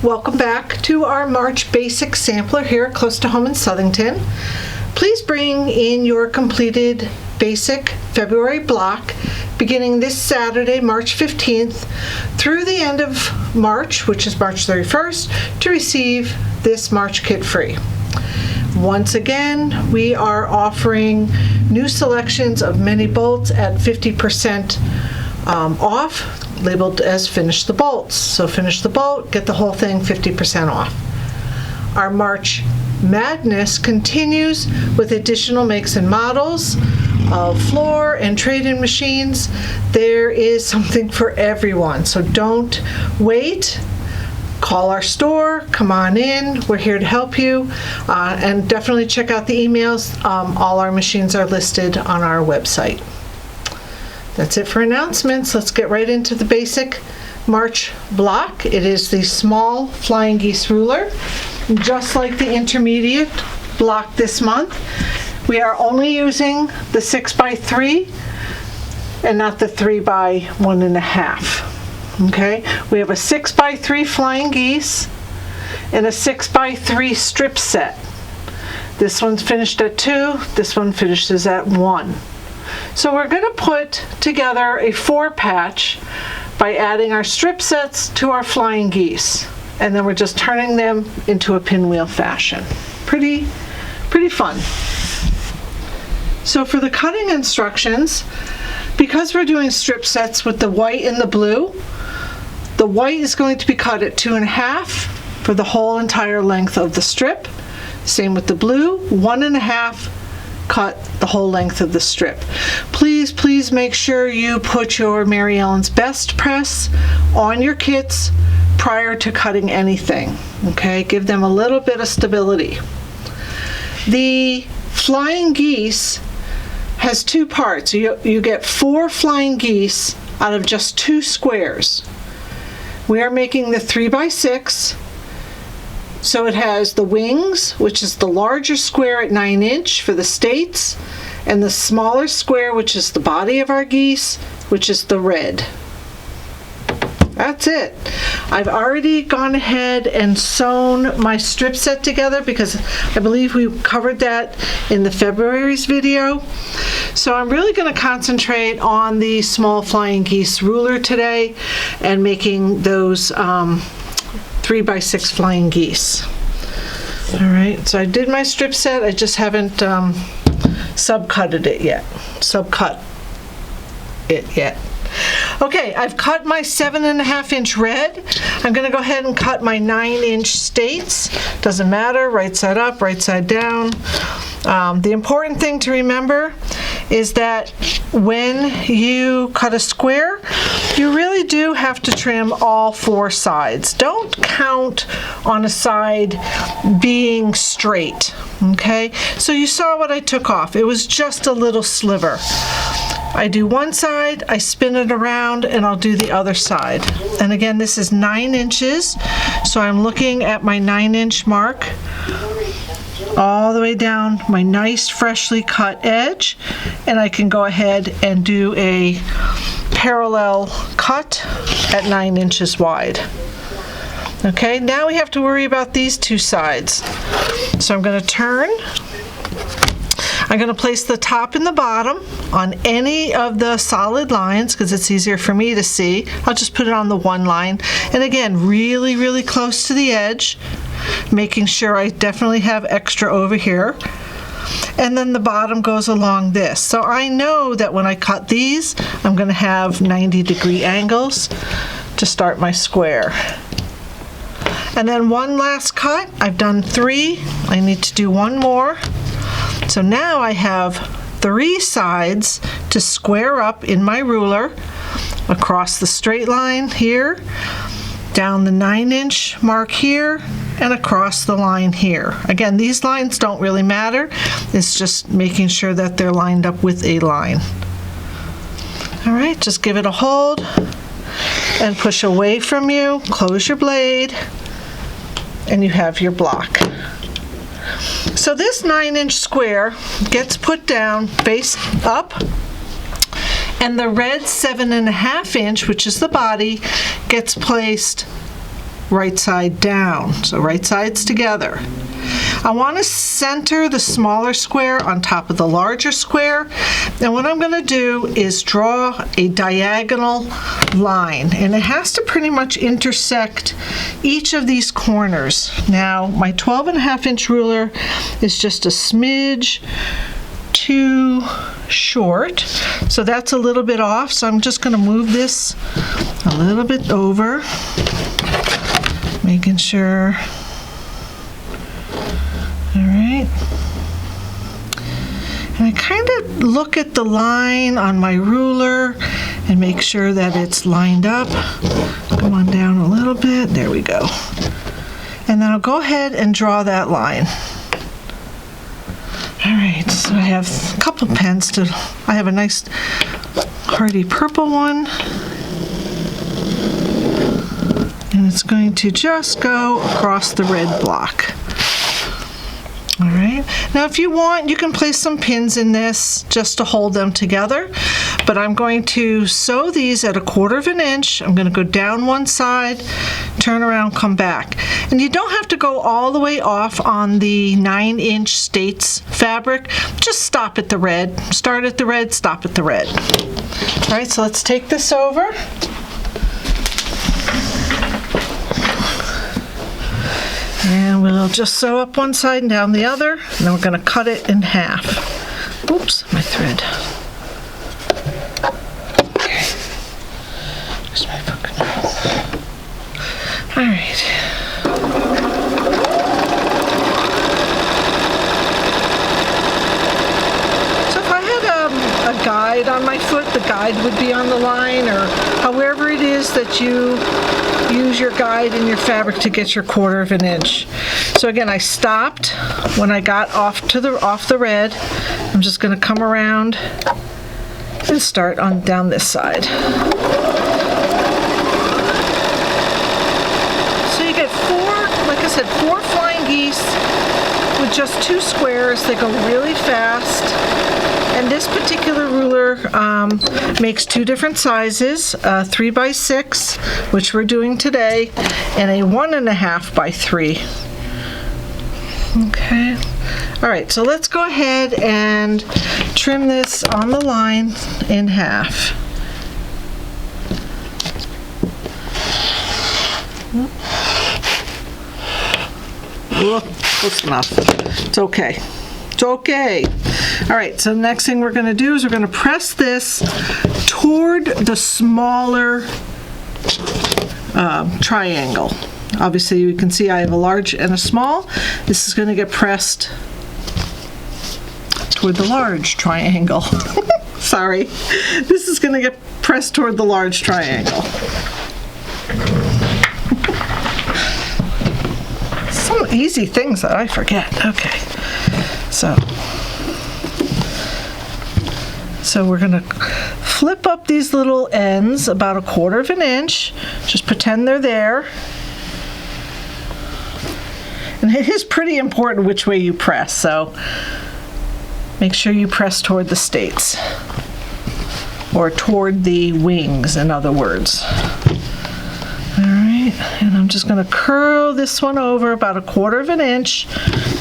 Welcome back to our March Basic Sampler here close to home in Southington. Please bring in your completed Basic February block beginning this Saturday, March 15th through the end of March, which is March 31st, to receive this March kit free. Once again, we are offering new selections of mini bolts at 50% off, labeled as Finish the Bolts. So finish the bolt, get the whole thing 50% off. Our March Madness continues with additional makes and models of floor and trade-in machines. There is something for everyone, so don't wait. Call our store, come on in, we're here to help you, and definitely check out the emails. All our machines are listed on our website. That's it for announcements. Let's get right into the basic March block. It is the small flying geese ruler. Just like the intermediate block this month, we are only using the 6x3 and not the 3x1.5. Okay, we have a 6x3 flying geese and a 6x3 strip set. This one's finished at 2, this one finishes at 1. So we're going to put together a 4-patch by adding our strip sets to our flying geese, and then we're just turning them into a pinwheel fashion. Pretty fun. So for the cutting instructions, because we're doing strip sets with the white and the blue, the white is going to be cut at 2.5 for the whole entire length of the strip. Same with the blue, 1.5 cut the whole length of the strip. Please make sure you put your Mary Ellen's Best press on your kits prior to cutting anything. Okay, give them a little bit of stability. The flying geese has 2 parts. You get 4 flying geese out of just 2 squares. We are making the 3x6. So it has the wings, which is the larger square at 9 inch for the States, and the smaller square, which is the body of our geese, which is the red. That's it. I've already gone ahead and sewn my strip set together because I believe we covered that in the February's video. So I'm really going to concentrate on the small flying geese ruler today and making those 3x6 flying geese. All right, so I did my strip set. I just haven't subcut it yet. Okay, I've cut my 7.5 inch red. I'm going to go ahead and cut my 9 inch States. Doesn't matter, right side up, right side down. The important thing to remember is that when you cut a square, you really do have to trim all 4 sides. Don't count on a side being straight, okay? So you saw what I took off. It was just a little sliver. I do one side, I spin it around, and I'll do the other side. And again, this is 9 inches, so I'm looking at my 9 inch mark all the way down my nice freshly cut edge, and I can go ahead and do a parallel cut at 9 inches wide. Okay, now we have to worry about these 2 sides. So I'm going to turn. I'm going to place the top and the bottom on any of the solid lines because it's easier for me to see. I'll just put it on the one line. And again, really close to the edge, making sure I definitely have extra over here. And then the bottom goes along this. So I know that when I cut these, I'm going to have 90-degree angles to start my square. And then one last cut. I've done 3. I need to do 1 more. So now I have 3 sides to square up in my ruler across the straight line here, down the 9 inch mark here, and across the line here. Again, these lines don't really matter. It's just making sure that they're lined up with a line. All right, just give it a hold and push away from you, close your blade, and you have your block. So this 9 inch square gets put down face up, and the red 7.5 inch, which is the body, gets placed right side down. So right sides together. I want to center the smaller square on top of the larger square. And what I'm going to do is draw a diagonal line. And it has to pretty much intersect each of these corners. Now, my 12.5-inch ruler is just a smidge too short. So that's a little bit off. So I'm just going to move this a little bit over, making sure. All right. And I kind of look at the line on my ruler and make sure that it's lined up. Come on down a little bit. There we go. And then I'll go ahead and draw that line. All right, so I have a couple pens I have a nice hardy purple one. And it's going to just go across the red block. All right, now if you want, you can place some pins in this just to hold them together, but I'm going to sew these at 1/4 inch. I'm going to go down one side, turn around, come back. And you don't have to go all the way off on the 9-inch States fabric. Just stop at the red. Start at the red, stop at the red. All right, so let's take this over. And we'll just sew up one side and down the other, and then we're going to cut it in half. Oops, my thread. Okay. Where's my book? All right. So if I had a guide on my foot, the guide would be on the line, or however it is that you use your guide in your fabric to get your 1/4 inch. So again, I stopped when I got off the red. I'm just going to come around and start on down this side. So you get 4 flying geese with just 2 squares. They go really fast. And this particular ruler makes 2 different sizes, 3x6, which we're doing today, and a 1.5x3. Okay. All right, so let's go ahead and trim this on the line in half. Whoa, close enough. It's okay. It's okay. All right, so the next thing we're going to do is we're going to press this toward the smaller triangle. Obviously, you can see I have a large and a small. This is going to get pressed toward the large triangle. Sorry. This is going to get pressed toward the large triangle. Some easy things that I forget. Okay. So we're going to flip up these little ends about 1/4 inch. Just pretend they're there. And it is pretty important which way you press, so make sure you press toward the States, or toward the wings, in other words. All right, and I'm just going to curl this one over about 1/4 inch.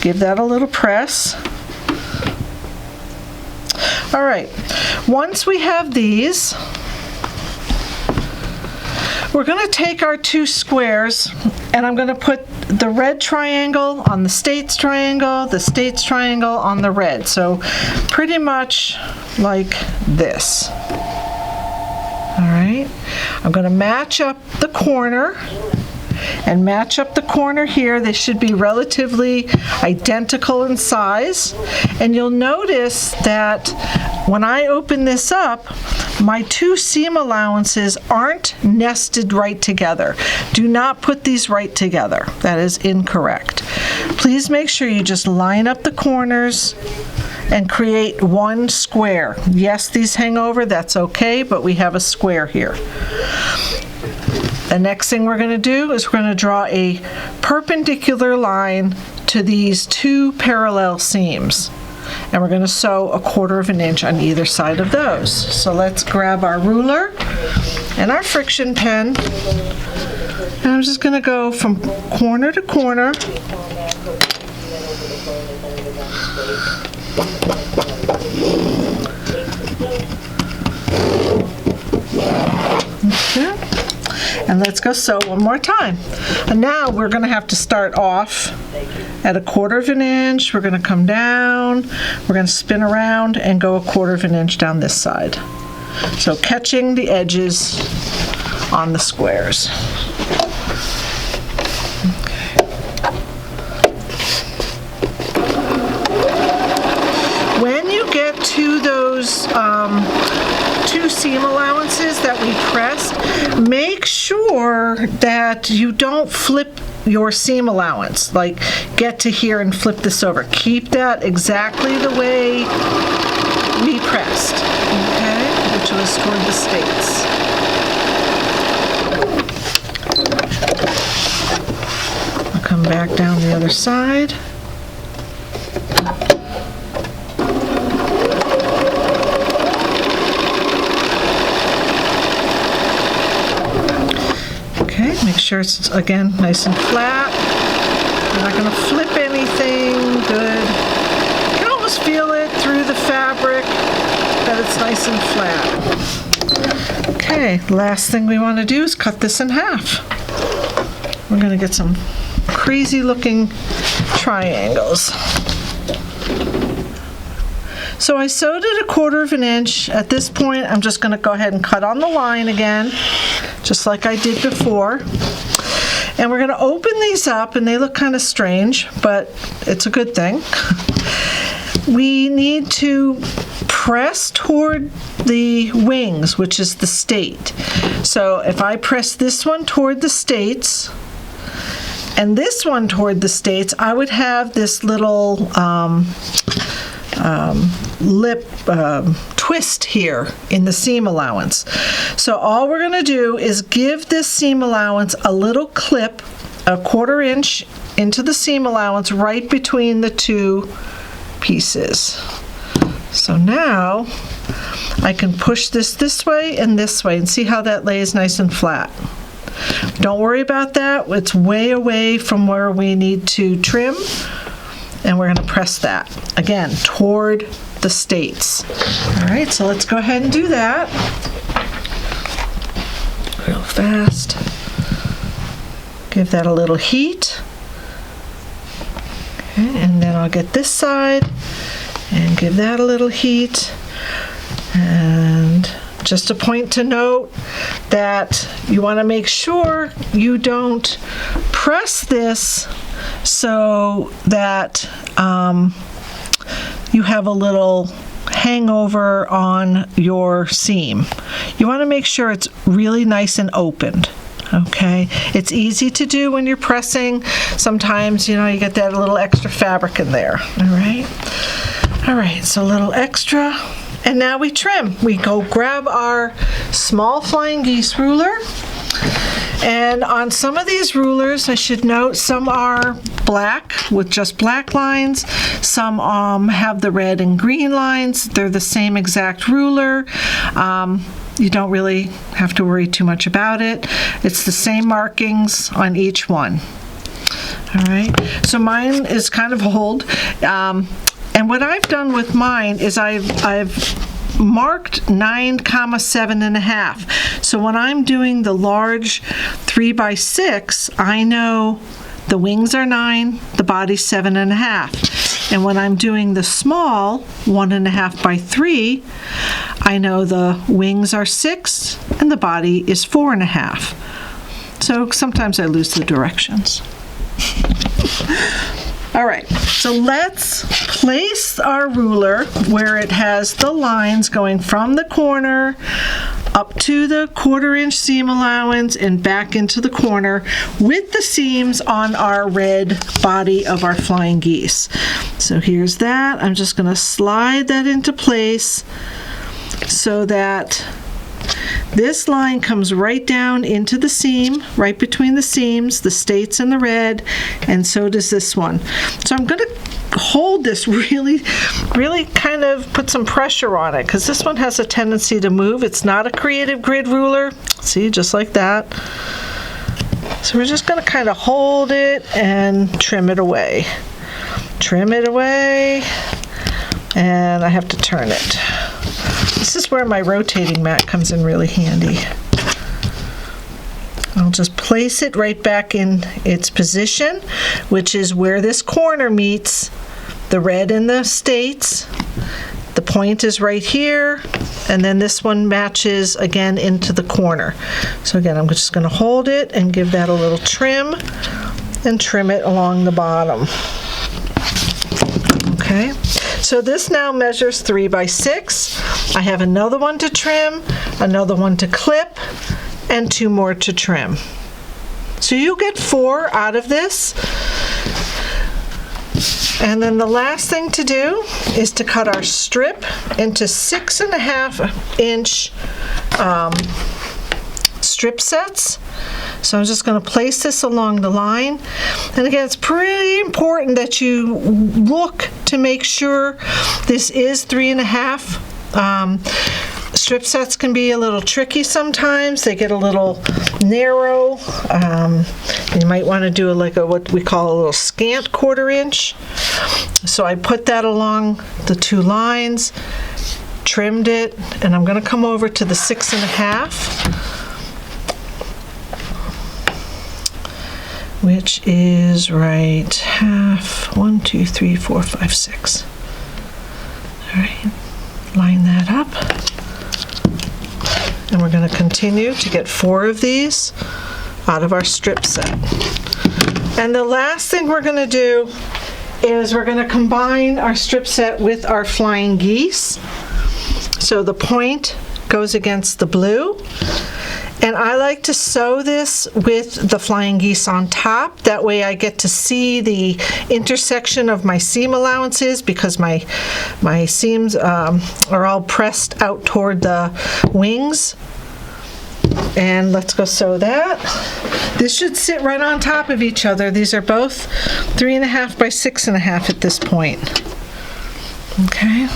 Give that a little press. All right, once we have these, we're going to take our 2 squares, and I'm going to put the red triangle on the States triangle on the red. So pretty much like this. All right, I'm going to match up the corner and match up the corner here. They should be relatively identical in size. And you'll notice that when I open this up, my 2 seam allowances aren't nested right together. Do not put these right together. That is incorrect. Please make sure you just line up the corners and create 1 square. Yes, these hang over, that's okay, but we have a square here. The next thing we're going to do is we're going to draw a perpendicular line to these 2 parallel seams. And we're going to sew 1/4 inch on either side of those. So let's grab our ruler and our friction pen, And I'm just going to go from corner to corner. Okay. And let's go sew one more time. And now we're going to have to start off at 1/4 of an inch. We're going to come down, we're going to spin around and go 1/4 of an inch down this side. So catching the edges on the squares. Okay. When you get to those 2 seam allowances that we pressed, make sure that you don't flip your seam allowance, like get to here and flip this over. Keep that exactly the way we pressed, okay, which was toward the states. I'll come back down the other side. Okay, make sure it's, again, nice and flat. We're not going to flip anything. Good. You can almost feel it through the fabric that it's nice and flat. Okay, last thing we want to do is cut this in half. We're going to get some crazy looking triangles. So I sewed it 1/4 of an inch. At this point, I'm just going to go ahead and cut on the line again, just like I did before. And we're going to open these up, and they look kind of strange, but it's a good thing. We need to press toward the wings, which is the state. So if I press this one toward the states and this one toward the states, I would have this little lip twist here in the seam allowance. So all we're going to do is give this seam allowance a little clip, 1/4 inch into the seam allowance right between the 2 pieces. So now I can push this way and this way and see how that lays nice and flat. Don't worry about that. It's way away from where we need to trim. And we're going to press that, again, toward the states. All right, so let's go ahead and do that. Real fast. Give that a little heat. Okay, and then I'll get this side and give that a little heat. And just a point to note that you want to make sure you don't press this so that you have a little hangover on your seam. You want to make sure it's really nice and opened. Okay, it's easy to do when you're pressing. Sometimes, you know, you get that little extra fabric in there. All right, so a little extra. And now we trim. We go grab our small flying geese ruler. And on some of these rulers, I should note, some are black with just black lines. Some have the red and green lines. They're the same exact ruler. You don't really have to worry too much about it. It's the same markings on each one. All right, so mine is kind of old. And what I've done with mine is I've marked 9,7½. So when I'm doing the large 3x6, I know the wings are 9, the body's 7½. And when I'm doing the small 1.5 by 3, I know the wings are 6 and the body is 4.5. So sometimes I lose the directions. All right, so let's place our ruler where it has the lines going from the corner up to the 1/4 inch seam allowance and back into the corner with the seams on our red body of our flying geese. So here's that. I'm just going to slide that into place so that this line comes right down into the seam, right between the seams, the states and the red, and so does this one. So I'm going to hold this really kind of put some pressure on it, because this one has a tendency to move. It's not a creative grid ruler. See, just like that. So we're just going to kind of hold it and trim it away. Trim it away, and I have to turn it. This is where my rotating mat comes in really handy. I'll just place it right back in its position, which is where this corner meets the red and the states. The point is right here, and then this one matches again into the corner. So again, I'm just going to hold it and give that a little trim and trim it along the bottom. Okay, so this now measures 3 by 6. I have another one to trim, another one to clip, and 2 more to trim. So you get 4 out of this. And then the last thing to do is to cut our strip into 6.5 inch strip sets. So I'm just going to place this along the line. And again, it's pretty important that you look to make sure this is 3.5. Strip sets can be a little tricky sometimes. They get a little narrow. You might want to do what we call a little scant 1/4 inch. So I put that along the 2 lines, trimmed it, and I'm going to come over to the 6.5, which is right half. 1, 2, 3, 4, 5, 6. All right, line that up. And we're going to continue to get 4 of these out of our strip set. And the last thing we're going to do is we're going to combine our strip set with our flying geese. So the point goes against the blue. And I like to sew this with the flying geese on top. That way I get to see the intersection of my seam allowances, because my seams are all pressed out toward the wings. And let's go sew that. This should sit right on top of each other. These are both 3.5 by 6.5 at this point. Okay,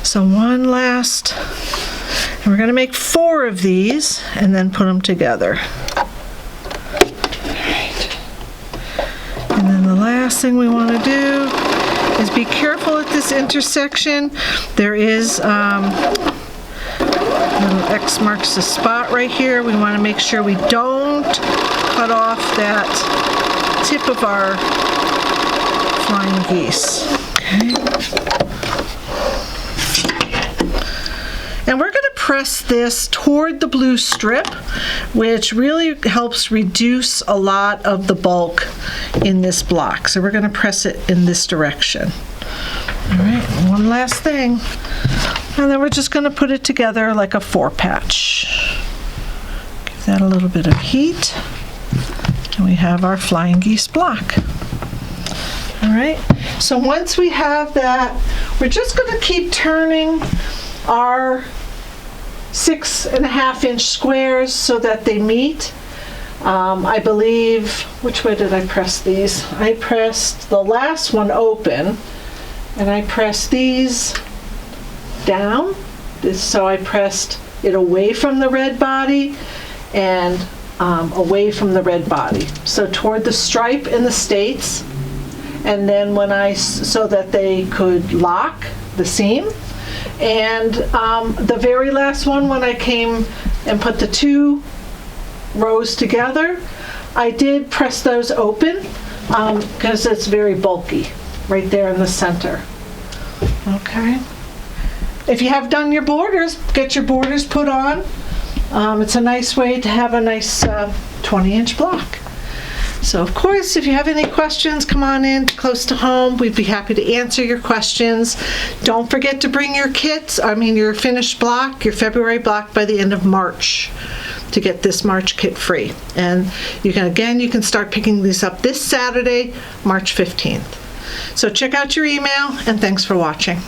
so one last. And we're going to make 4 of these and then put them together. Alright. And then the last thing we want to do is be careful at this intersection. There is little X marks the spot right here. We want to make sure we don't cut off that tip of our flying geese. Okay. And we're going to press this toward the blue strip, which really helps reduce a lot of the bulk in this block. So we're going to press it in this direction. All right, one last thing. And then we're just going to put it together like a 4-patch. Give that a little bit of heat. And we have our flying geese block. All right, so once we have that, we're just going to keep turning our 6.5 inch squares so that they meet. I believe, which way did I press these? I pressed the last one open, and I pressed these down. So I pressed it away from the red body and away from the red body. So toward the stripe in the states, and then so that they could lock the seam. And the very last one, when I came and put the 2 rows together, I did press those open because it's very bulky right there in the center. Okay. If you have done your borders, get your borders put on. It's a nice way to have a nice 20-inch block. So of course, if you have any questions, come on in close to home. We'd be happy to answer your questions. Don't forget to bring your kits, your finished block, your February block by the end of March to get this March kit free. And you can start picking these up this Saturday, March 15th. So check out your email, and thanks for watching.